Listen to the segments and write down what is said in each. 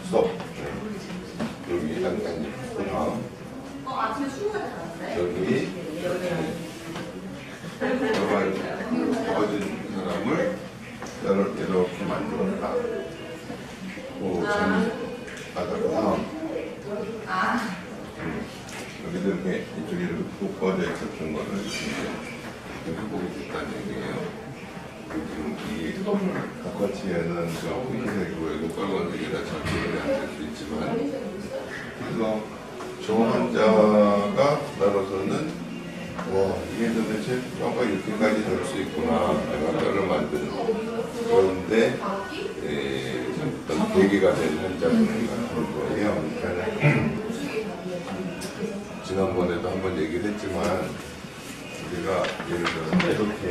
스톱. 여기 아니 그 다음 여기 접어진 사람을 이렇게 만들었다. 그 다음 여기도 이렇게 이쪽에 이렇게 푹 꺼져 있었던 거를 이렇게 보게 됐다는 얘기예요. 지금 이 바깥에는 흰색이고 여기 빨간색이라 잘 구분이 안 될 수 있지만, 그래서 저 환자가 나로서는 와, 이게 도대체 뼈가 이렇게까지 될 수 있구나, 내가 뼈를 만드는. 그런데 어떤 계기가 된 환자분이 같은 거예요. 그러니까 지난번에도 한번 얘기를 했지만, 우리가 예를 들어서 이렇게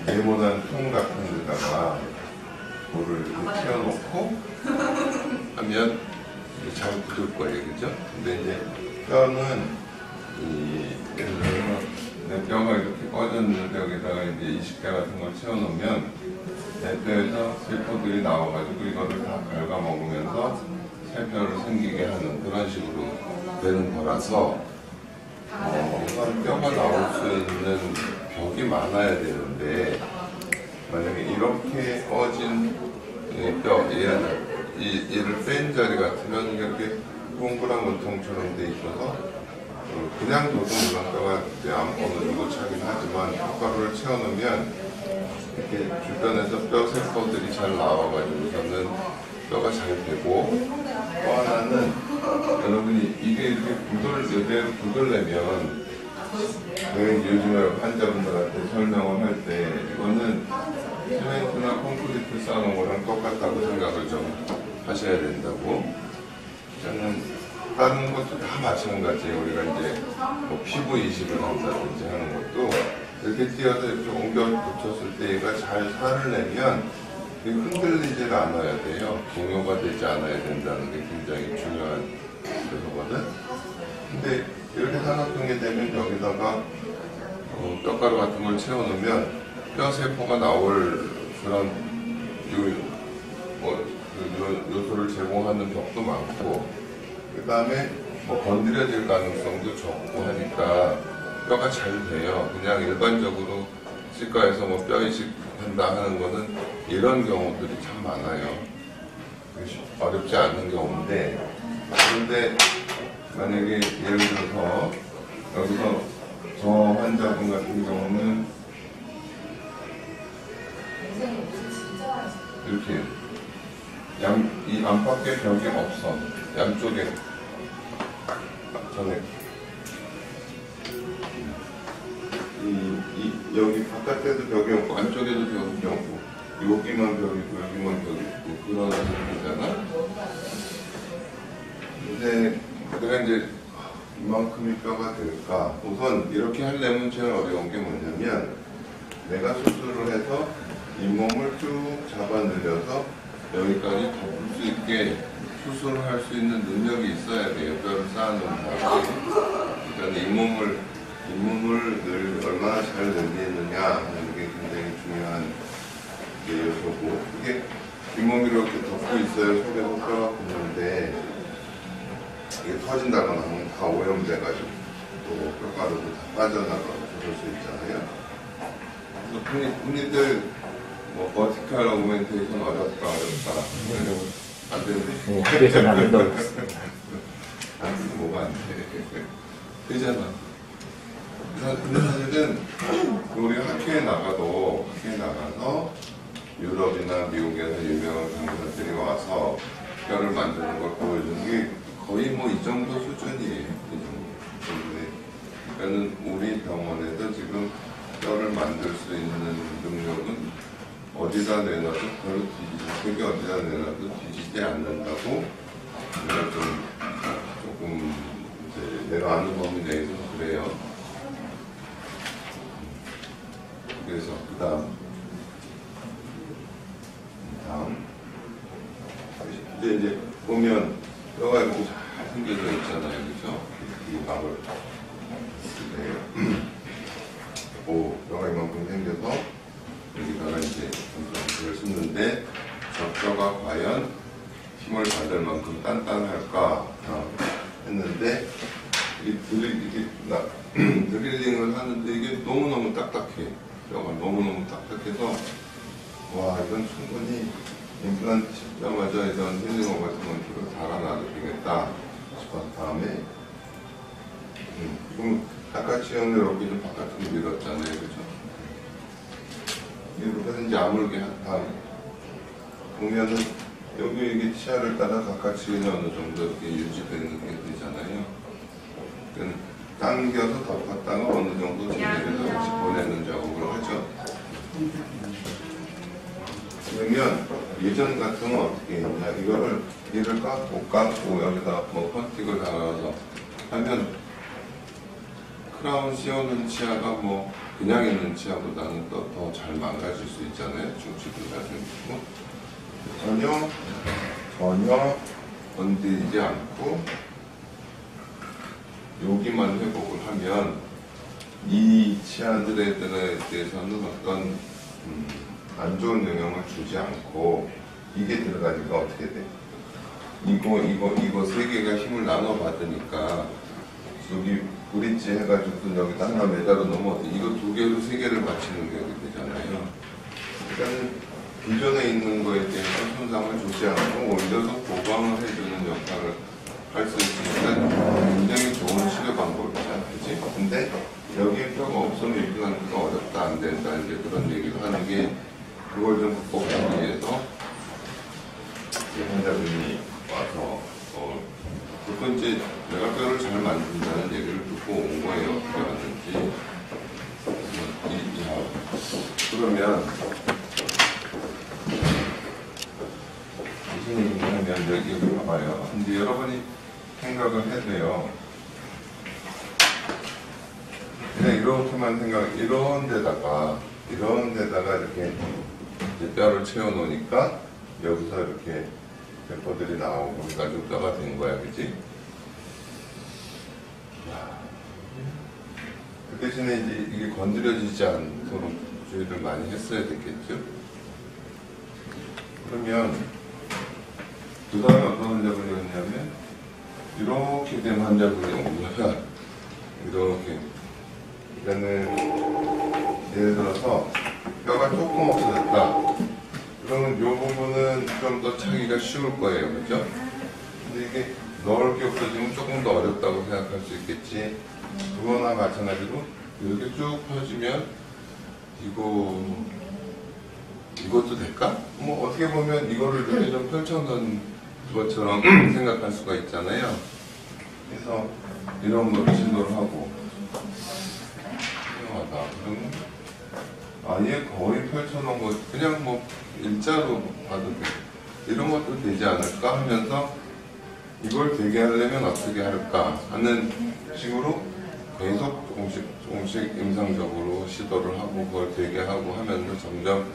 네모난 통 같은 데다가 볼을 이렇게 튀어놓고 하면 잘 굳을 거예요, 그죠? 근데 이제 뼈는 예를 들어서 내 뼈가 이렇게 꺼졌는데 여기다가 이제 이식대 같은 걸 채워놓으면 내 뼈에서 세포들이 나와가지고 이거를 다 갉아먹으면서 새 뼈를 생기게 하는 그런 식으로 되는 거라서 뼈가 나올 수 있는 벽이 많아야 되는데, 만약에 이렇게 꺼진 뼈, 얘를 뺀 자리 같으면 이렇게 동그란 원통처럼 돼 있어서 그냥 둬도 물론 뼈가 이제 어느 정도 차긴 하지만 뼈가루를 채워놓으면 이렇게 주변에서 뼈 세포들이 잘 나와가지고서는 뼈가 잘 되고, 또 하나는 여러분이 이게 이렇게 이대로 굳으려면 요즘에 환자분들한테 설명을 할 때 이거는 시멘트나 콘크리트 쌓아놓은 거랑 똑같다고 생각을 좀 하셔야 된다고. 저는 다른 것도 다 마찬가지예요. 우리가 이제 뭐 피부 이식을 한다든지 하는 것도 이렇게 띄어서 이렇게 옮겨 붙였을 때 얘가 잘 살을 내면 흔들리질 않아야 돼요. 동요가 되지 않아야 된다는 게 굉장히 중요한 거거든. 근데 이렇게 삼각형이 되면 여기다가 뼈가루 같은 걸 채워놓으면 뼈 세포가 나올 그런 요소를 제공하는 벽도 많고, 그 다음에 뭐 건드려질 가능성도 적고 하니까 뼈가 잘 돼요. 그냥 일반적으로 치과에서 뭐 뼈 이식한다 하는 거는 이런 경우들이 참 많아요. 어렵지 않은 경우인데, 그런데 만약에 예를 들어서 여기서 저 환자분 같은 경우는 이렇게 이 안팎에 벽이 없어. 양쪽에 전에 여기 바깥에도 벽이 없고 안쪽에도 벽이 없고 여기만 벽이고 여기만 벽이 있고 그런 상태잖아. 근데 내가 이제 이만큼이 뼈가 될까? 우선 이렇게 하려면 제일 어려운 게 뭐냐면, 내가 수술을 해서 잇몸을 쭉 잡아 늘려서 여기까지 덮을 수 있게 수술을 할 수 있는 능력이 있어야 돼요. 뼈를 쌓아놓은 다음에. 그러니까 잇몸을 얼마나 잘 늘리느냐 하는 게 굉장히 중요한 요소고, 이게 잇몸이 이렇게 덮고 있어요. 속에서 뼈가 붙는데 이게 터진다거나 하면 다 오염돼가지고 또 뼈가루도 다 빠져나가고 그럴 수 있잖아요. 그래서 흔히들 뭐 버티컬 어그멘테이션 어렵다 안 되는데 그래서 나는 너 뭐가 안 돼. 되잖아. 근데 사실은 우리가 학회에 나가서 유럽이나 미국에서 유명한 강사들이 와서 뼈를 만드는 걸 보여주는 게 거의 뭐 이 정도 수준이에요. 이 정도. 그러니까는 우리 병원에도 지금 뼈를 만들 수 있는 능력은 어디다 내놔도 별로 세계 어디다 내놔도 뒤지지 않는다고. 내가 조금 이제 내가 아는 범위 내에서 그래요. 그래서 다음 이제 보면 뼈가 이렇게 잘 생겨져 있잖아요, 그죠? 이 밥을 뼈가 이만큼 생겨서 여기다가 이제 임플란트를 심는데 저 뼈가 과연 힘을 받을 만큼 단단할까 했는데 드릴링을 하는데 이게 너무너무 딱딱해. 뼈가 너무너무 딱딱해서 와, 이건 충분히 임플란트 심자마자 이런 힐링어 같은 건 달아놔도 되겠다 싶어서 다음에 지금 바깥치형을 이렇게 좀 바깥으로 밀었잖아요, 그죠? 이렇게 해서 이제 아물게 한 다음에 보면은 여기 이게 치아를 따라 바깥치형이 어느 정도 이렇게 유지되는 게 되잖아요. 그러니까 당겨서 덮었다가 어느 정도 제대로 다시 보내는 작업을 하죠. 그러면 예전 같으면 어떻게 했냐, 이를 깎고 여기다 뭐 펀틱을 달아서 하면 크라운 씌우는 치아가 뭐 그냥 있는 치아보다는 더 잘 망가질 수 있잖아요. 중치도가 생기고 전혀 건드리지 않고 여기만 회복을 하면 이 치아들에 대해서는 어떤 안 좋은 영향을 주지 않고 이게 들어가니까 어떻게 돼? 이거 세 개가 힘을 나눠 받으니까 여기 브릿지 해가지고 여기다 하나 매달아 놓으면 이거 두 개로 세 개를 맞추는 게 되잖아요. 그러니까 기존에 있는 거에 대해서 손상을 주지 않고 오히려 더 보강을 해주는 역할을 할 수 있으니까 굉장히 좋은 치료 방법이잖아요. 그치? 근데 여기에 뼈가 없으면 임플란트가 어렵다, 안 된다, 이제 그런 얘기를 하는 게 그걸 좀 극복하기 위해서 환자분이 와서 그건 이제 내가 뼈를 잘 만든다는 얘기를 듣고 온 거예요. 어떻게 왔는지. 그러면 무슨 얘기냐면 여기 봐봐요. 근데 여러분이 생각을 해도요. 그냥 이렇게만 이런 데다가 이렇게 이제 뼈를 채워 놓으니까 여기서 이렇게 배포들이 나오고 해가지고 뼈가 된 거야, 그치? 그 대신에 이제 이게 건드려지지 않도록 주의를 많이 했어야 됐겠죠? 그러면 그 다음에 어떤 환자분이었냐면 이렇게 된 환자분이 온 거야. 이렇게. 그러니까는 예를 들어서 뼈가 조금 없어졌다. 그러면 이 부분은 좀 더 차기가 쉬울 거예요, 그죠? 근데 이게 넓게 없어지면 조금 더 어렵다고 생각할 수 있겠지. 그거나 마찬가지로 이렇게 쭉 펴지면 이것도 될까? 뭐 어떻게 보면 이거를 이렇게 좀 펼쳐놓은 것처럼 생각할 수가 있잖아요. 그래서 이런 거를 시도를 하고 훌륭하다. 그러면 아예 거의 펼쳐놓은 거 그냥 뭐 일자로 봐도 돼. 이런 것도 되지 않을까 하면서 이걸 되게 하려면 어떻게 할까 하는 식으로 계속 조금씩 임상적으로 시도를 하고 그걸 되게 하고 하면서 점점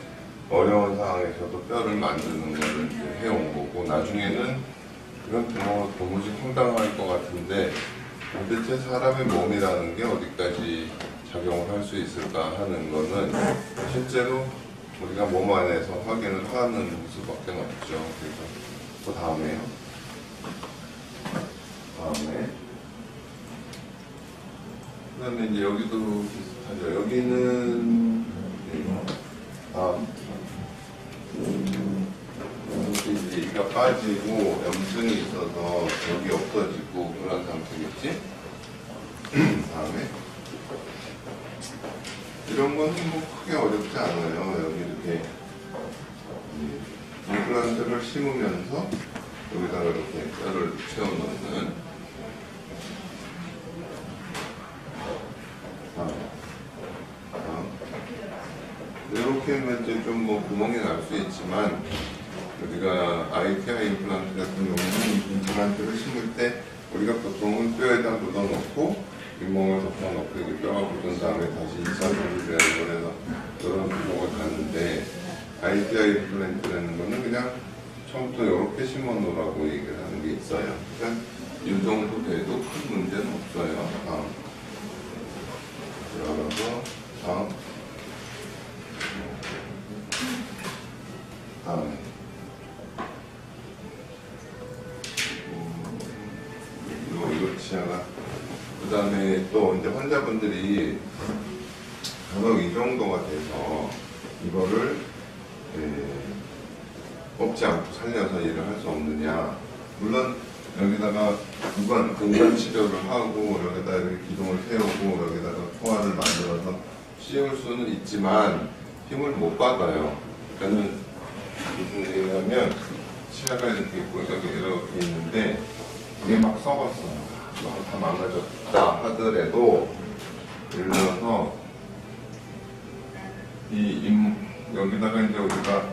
어려운 상황에서도 뼈를 만드는 거를 이제 해온 거고, 나중에는 이건 뭐 도무지 황당할 것 같은데 도대체 사람의 몸이라는 게 어디까지 작용을 할 수 있을까 하는 거는 실제로 우리가 몸 안에서 확인을 하는 수밖에 없죠. 그래서 그 다음에 그다음에 이제 여기도 비슷하죠. 여기는 이제 이가 빠지고 염증이 있어서 여기 없어지고 그런 상태겠지. 다음에 이런 건 뭐 크게 어렵지 않아요. 여기 이렇게 임플란트를 심으면서 여기다가 이렇게 뼈를 채워넣는. 이렇게 하면 이제 좀 뭐 구멍이 날 수 있지만, 우리가 ITI 임플란트 같은 경우는 임플란트를 심을 때 우리가 보통은 뼈에다 묻어놓고 잇몸을 덮어놓고 이게 뼈가 굳은 다음에 다시 2~3일이라는 거에서 그런 구멍을 가는데, ITI 임플란트라는 거는 그냥 처음부터 이렇게 심어 놓으라고 얘기를 하는 게 있어요. 그러니까 이 정도 돼도 큰 문제는 없어요. 들어가서 이거 치아가. 그 다음에 또 이제 환자분들이 간혹 이 정도가 돼서 이거를 뽑지 않고 살려서 일을 할 수 없느냐. 물론 여기다가 근간 치료를 하고 여기다 이렇게 기둥을 세우고 여기다가 포화를 만들어서 씌울 수는 있지만 힘을 못 받아요. 그러니까는 무슨 얘기냐면 치아가 이렇게 있고 여기 이렇게 있는데 이게 막 썩었어요. 다 망가졌다 하더라도 예를 들어서 여기다가 이제 우리가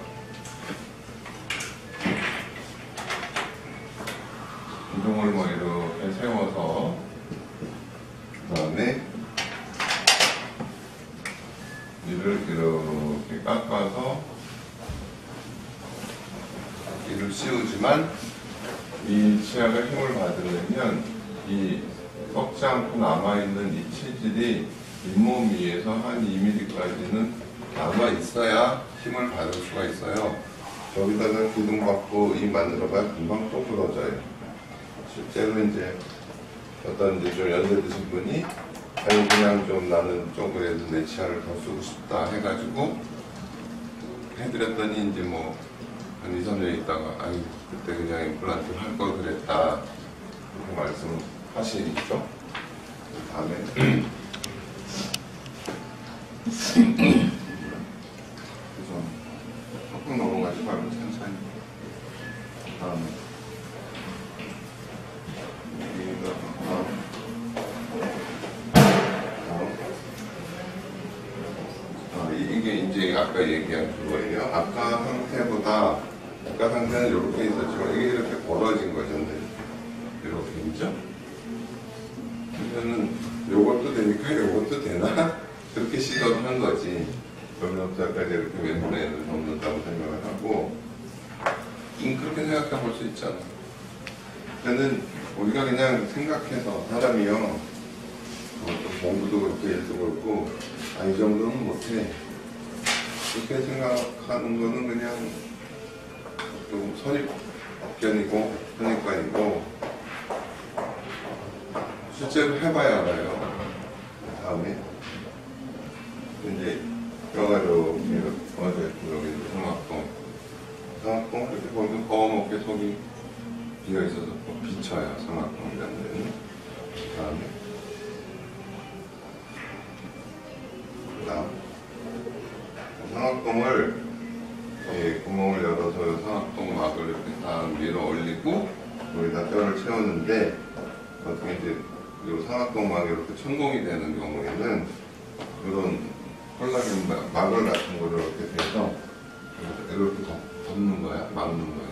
기둥을 뭐 이렇게 세워서 그 다음에 이를 이렇게 깎아서 이를 씌우지만 이 치아가 힘을 받으려면 이 썩지 않고 남아있는 이 체질이 잇몸 위에서 한 2mm까지는 남아있어야 힘을 받을 수가 있어요. 여기다가 기둥 받고 이 만들어봐야 금방 또 부러져요. 실제로 이제 어떤 이제 좀 연세 드신 분이 아니 그냥 좀 나는 조금이라도 내 치아를 더 쓰고 싶다 해가지고 해드렸더니 이제 뭐 한 2, 3년 있다가 아니 그때 그냥 임플란트를 할 걸 그랬다 이렇게 말씀하시죠. 그 다음에 그래서 조금 넘어가지 말고 천천히 그 다음에 이게 이제 아까 얘기한 그거예요. 아까 상태는 이렇게 있었지만 이게 이렇게 벌어진 거죠. 이렇게 있죠? 그러면은 요것도 되니까 요것도 되나? 그렇게 시도를 한 거지. 여기서부터까지 이렇게 멤브레인을 접는다고 생각을 하고 그렇게 생각해 볼 수 있잖아. 그러니까는 우리가 그냥 생각해서 사람이요 공부도 그렇고 일도 그렇고 이 정도는 못해 그렇게 생각하는 거는 그냥 좀 선입견이고 선입관이고 실제로 해봐야 알아요. 다음에 이제 뼈가 이렇게 어제 여기 성악동 이렇게 보면 검게 속이 비어있어서 비쳐요. 성악동이라는 다음 성악동을 구멍을 열어서 성악동 막을 이렇게 다 밀어 올리고 여기다 뼈를 채우는데 어떻게 이제 이 성악동 막이 이렇게 천공이 되는 경우에는 그런 콜라겐 막을 같은 거를 이렇게 돼서 이렇게 덮는 거야, 막는 거야.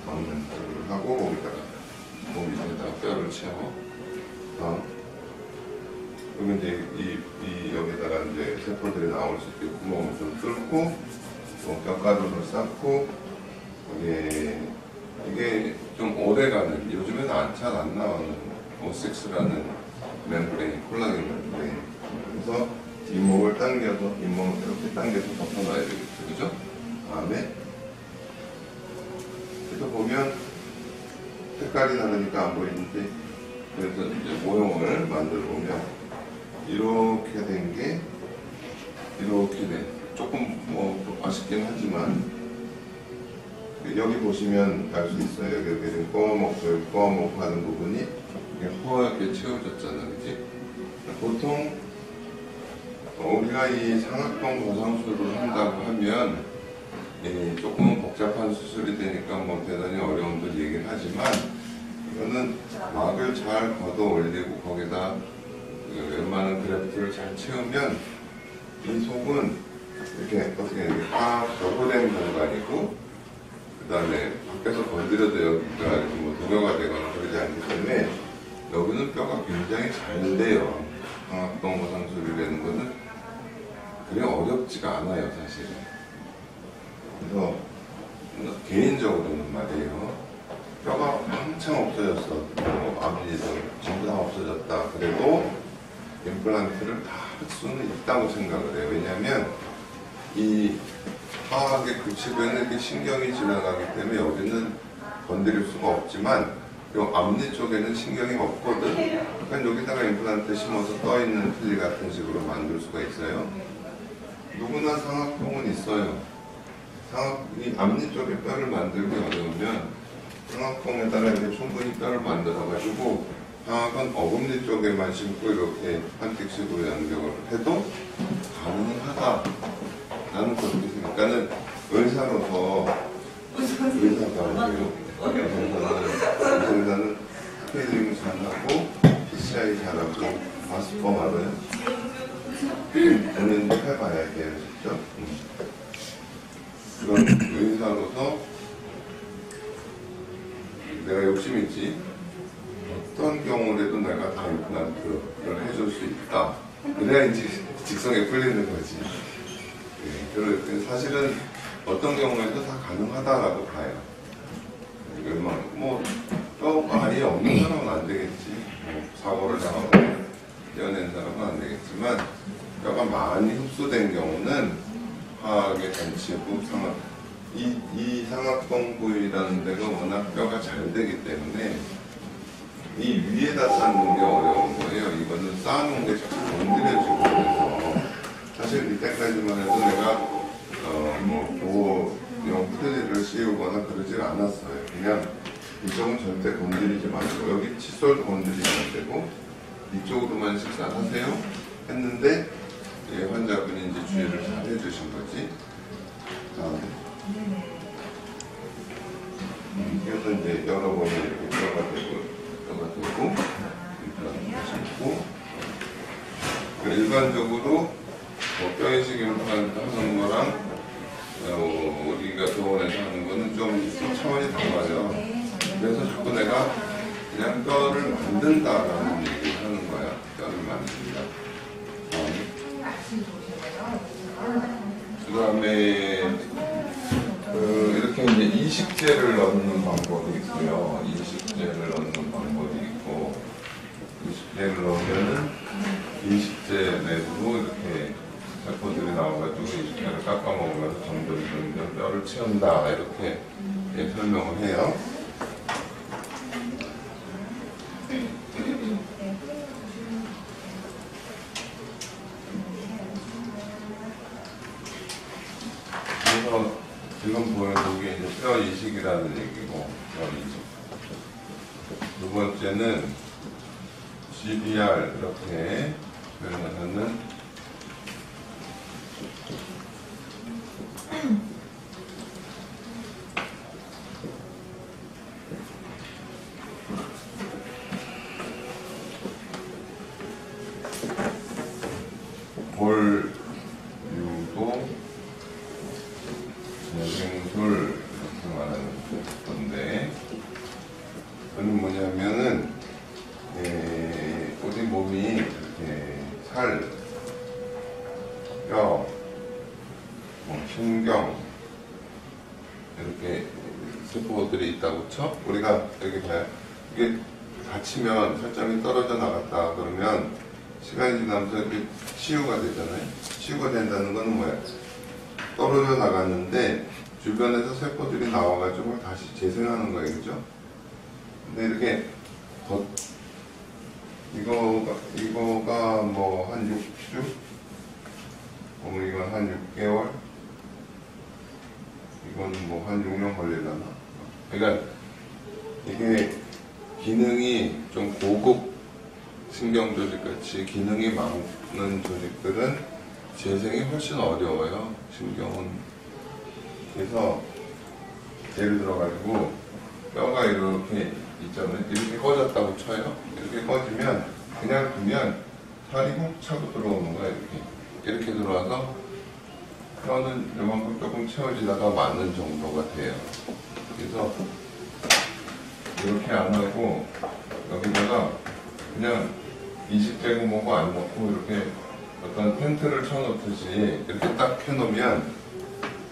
막는 거를 하고 거기다가 몸 밑에다가 뼈를 채워. 그러면 이제 이 여기다가 이제 세포들이 나올 수 있게 구멍을 좀 뚫고 뼈가루를 쌓고 이게 좀 오래가는 요즘에는 잘 안 나오는 O6라는 멤브레인, 콜라겐 멤브레인. 그래서 잇몸을 당겨서 잇몸을 이렇게 당겨서 덮어놔야 되겠죠, 그죠? 다음에 그래서 보면 색깔이 다르니까 안 보이는데 그래서 이제 모형을 만들어 보면 이렇게 된 게 이렇게 돼. 조금 뭐 아쉽긴 하지만 여기 보시면 알 수 있어요. 여기 꺼먹고 하는 부분이 이게 허옇게 채워졌잖아, 그지? 보통 우리가 이 상악동 거상술을 한다고 하면 조금은 복잡한 수술이 되니까 뭐 대단히 어려움도 얘기를 하지만 이거는 막을 잘 걷어 올리고 거기다 웬만한 그래프를 잘 채우면 이 속은 이렇게 어떻게 꽉 적어된 공간이고 그 다음에 밖에서 건드려도 여기가 뭐 동요가 되거나 그러지 않기 때문에 여기는 뼈가 굉장히 잘 돼요. 상악동 거상술이라는 거는 그게 어렵지가 않아요, 사실은. 그래서 개인적으로는 말이에요. 뼈가 한창 없어졌어. 뭐 앞니도 전부 다 없어졌다. 그래도 임플란트를 다 할 수는 있다고 생각을 해요. 왜냐하면 이 화학의 그 주변에 이렇게 신경이 지나가기 때문에 여기는 건드릴 수가 없지만 요 앞니 쪽에는 신경이 없거든. 그러니까 여기다가 임플란트 심어서 떠있는 틀니 같은 식으로 만들 수가 있어요. 누구나 상악통은 있어요. 이 앞니 쪽에 뼈를 만들기 어려우면 상악통에다가 이렇게 충분히 뼈를 만들어가지고 상악은 어금니 쪽에만 심고 이렇게 판틱식으로 연결을 해도 가능하다. 나는 그렇게 생각하는 의사가 아니에요. 의사는 스케일링 잘하고 PCI 잘하고 마스퍼 알아요? 본인 해봐야 돼요, 직접. 그런 의사로서 내가 욕심 있지. 어떤 경우라도 내가 다 임플란트를 해줄 수 있다. 그래야 이제 직성에 풀리는 거지. 네, 사실은 어떤 경우에도 다 가능하다라고 봐요. 뭐 뼈가 아예 없는 사람은 안 되겠지. 뭐 사고를 당하고 떼어낸 사람은 안 되겠지만 뼈가 많이 흡수된 경우는 화학의 전치 후 상악 이 상악동 부위라는 데가 워낙 뼈가 잘 되기 때문에 이 위에다 쌓는 게 어려운 거예요. 이거는 쌓아놓은 게 자꾸 건드려지고 그래서 사실 이때까지만 해도 내가 뭐 보호용 플리를 씌우거나 그러질 않았어요. 그냥 이쪽은 절대 건드리지 마시고 여기 칫솔도 건드리면 안 되고 이쪽으로만 식사하세요 했는데 환자분이 이제 주의를 잘 해주신 거지. 그래서 이제 여러 번이 이렇게 뼈가 되고 임플란트를 심고 일반적으로 뼈 이식 임플란트 하는 거랑 우리가 병원에서 하는 거는 좀 차원이 달라요. 그래서 자꾸 내가 그냥 뼈를 만든다라는 얘기를 하는 거야. 뼈를 만든다. 그 다음에 이렇게 이제 이식제를 넣는 방법이 있고요. 이식제를 넣는 방법이 있고 이식제를 넣으면은 이식제 내부로 이렇게 세포들이 나와가지고 이식제를 깎아 먹으면서 점점 뼈를 채운다 이렇게 설명을 해요. 그래서 지금 보여준 게 이제 뼈 이식이라는 얘기고, 뼈 이식. 두 번째는 GBR 이렇게 표현을 하는 볼유도 재생술 이렇게 말하는 건데, 이거는 뭐냐면은 우리 몸이 이렇게 살, 뼈, 신경 이렇게 세포들이 있다고 쳐? 우리가 여기 봐요. 이게 다치면 살점이 떨어져 나갔다 그러면 시간이 지나면서 이렇게 치유가 되잖아요. 치유가 된다는 건 뭐야? 떨어져 나갔는데 주변에서 세포들이 나와가지고 다시 재생하는 거예요, 그죠? 근데 이렇게 이거가 뭐 한 6주? 이건 한 6개월? 이건 뭐 한 6년 걸리려나? 그러니까 이게 기능이 좀 고급 신경조직 같이 기능이 많은 조직들은 재생이 훨씬 어려워요. 신경은. 그래서 예를 들어가지고 뼈가 이렇게 있잖아요. 이렇게 꺼졌다고 쳐요. 이렇게 꺼지면 그냥 두면 살이 훅 차고 들어오는 거야. 이렇게 들어와서 뼈는 이만큼 조금 채워지다가 마는 정도가 돼요. 그래서 이렇게 안 하고 여기다가 그냥 이식되고 뭐고 안 넣고 이렇게 어떤 텐트를 쳐놓듯이 이렇게 딱 해놓으면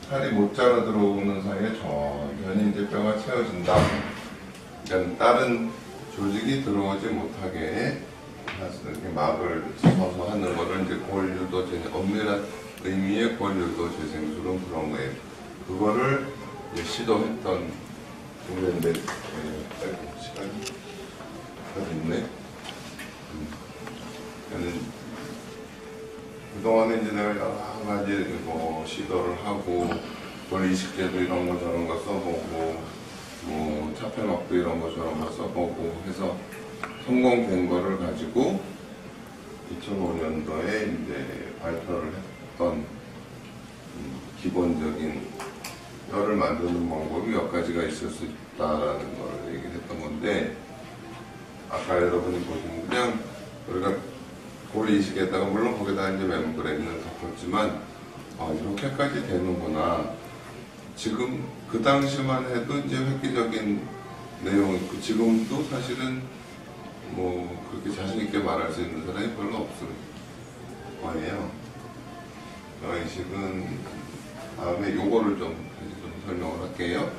살이 못 자라 들어오는 사이에 천천히 이제 뼈가 채워진다. 그러니까 다른 조직이 들어오지 못하게 이렇게 막을 서서 하는 거를 이제 골유도 재생, 엄밀한 의미의 골유도 재생술은 그런 거예요. 그거를 이제 시도했던 근데 아이고 시간이 다 됐네. 저는 그동안에 이제 내가 여러 가지 뭐 시도를 하고 권리식제도 이런 거 저런 거 써보고 뭐 차폐막도 이런 거 저런 거 써보고 해서 성공된 거를 가지고 2005년도에 이제 발표를 했던 기본적인 뼈를 만드는 방법이 몇 가지가 있을 수 있다라는 걸 얘기를 했던 건데, 아까 여러분이 보신 그냥 우리가 고리 이식에다가 물론 거기다 이제 멤브레인을 덮었지만 이렇게까지 되는구나. 지금 그 당시만 해도 이제 획기적인 내용이 있고, 지금도 사실은 뭐 그렇게 자신 있게 말할 수 있는 사람이 별로 없을 거예요. 뼈 이식은 다음에 요거를 좀 설명을 할게요.